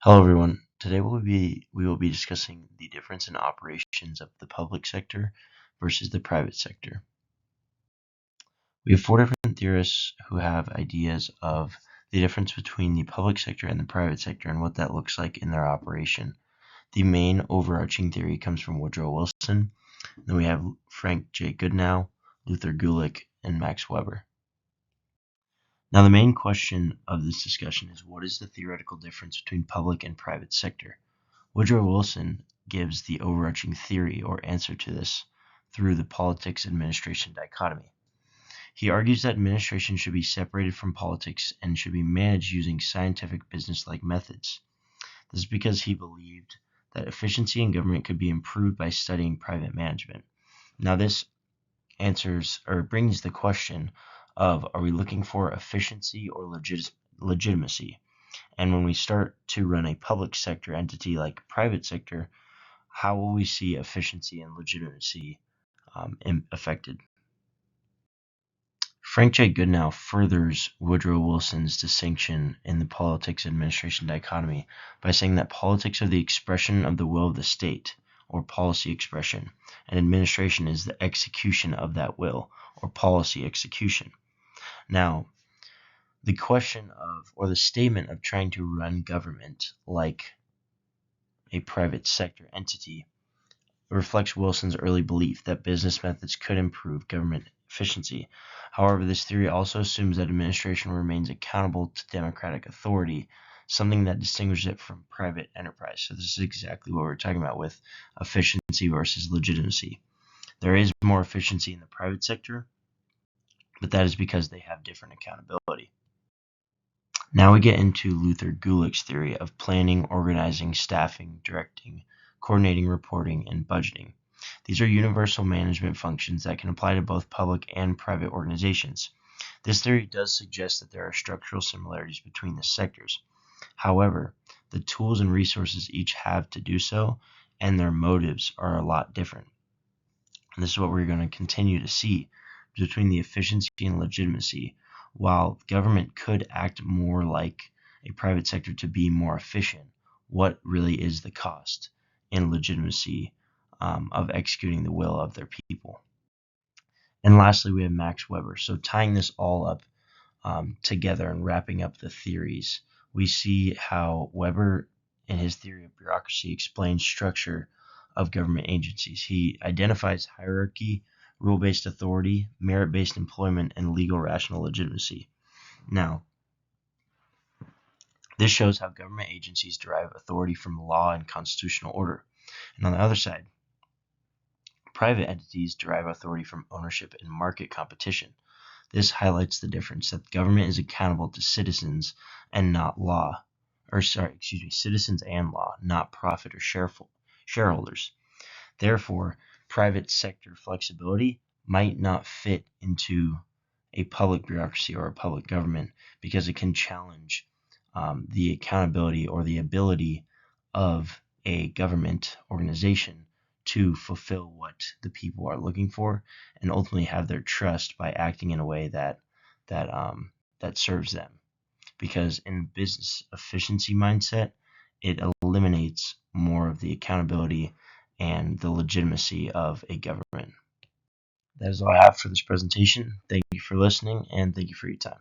Hello everyone. Today we will be discussing the difference in operations of the public sector versus the private sector. We have four different theorists who have ideas of the difference between the public sector and the private sector and what that looks like in their operation. The main overarching theory comes from Woodrow Wilson. Then we have Frank J. Goodenow, Luther Gulick, and Max Weber. Now the main question of this discussion is, what is the theoretical difference between public and private sector? Woodrow Wilson gives the overarching theory or answer to this through the politics-administration dichotomy. He argues that administration should be separated from politics and should be managed using scientific business-like methods. This is because he believed that efficiency in government could be improved by studying private management. Now this brings the question of, are we looking for efficiency or legitimacy? And when we start to run a public sector entity like private sector, how will we see efficiency and legitimacy affected? Frank J. Goodenow furthers Woodrow Wilson's distinction in the politics-administration dichotomy by saying that politics are the expression of the will of the state, or policy expression, and administration is the execution of that will, or policy execution. Now, the question of, or the statement of trying to run government like a private sector entity reflects Wilson's early belief that business methods could improve government efficiency. However, this theory also assumes that administration remains accountable to democratic authority, something that distinguishes it from private enterprise. So this is exactly what we're talking about with efficiency versus legitimacy. There is more efficiency in the private sector, but that is because they have different accountability. Now we get into Luther Gulick's theory of planning, organizing, staffing, directing, coordinating, reporting, and budgeting. These are universal management functions that can apply to both public and private organizations. This theory does suggest that there are structural similarities between the sectors. However, the tools and resources each have to do so, and their motives are a lot different. And this is what we're going to continue to see between the efficiency and legitimacy. While government could act more like a private sector to be more efficient, what really is the cost and legitimacy of executing the will of their people? And lastly, we have Max Weber. So tying this all up together and wrapping up the theories, we see how Weber, in his theory of bureaucracy, explains structure of government agencies. He identifies hierarchy, rule-based authority, merit-based employment, and legal rational legitimacy. Now, this shows how government agencies derive authority from law and constitutional order. And on the other side, private entities derive authority from ownership and market competition. This highlights the difference that government is accountable to citizens and not law, citizens and law, not profit or shareholders. Therefore, private sector flexibility might not fit into a public bureaucracy or a public government because it can challenge the accountability or the ability of a government organization to fulfill what the people are looking for and ultimately have their trust by acting in a way that serves them. Because in business efficiency mindset, it eliminates more of the accountability and the legitimacy of a government. That is all I have for this presentation. Thank you for listening, and thank you for your time.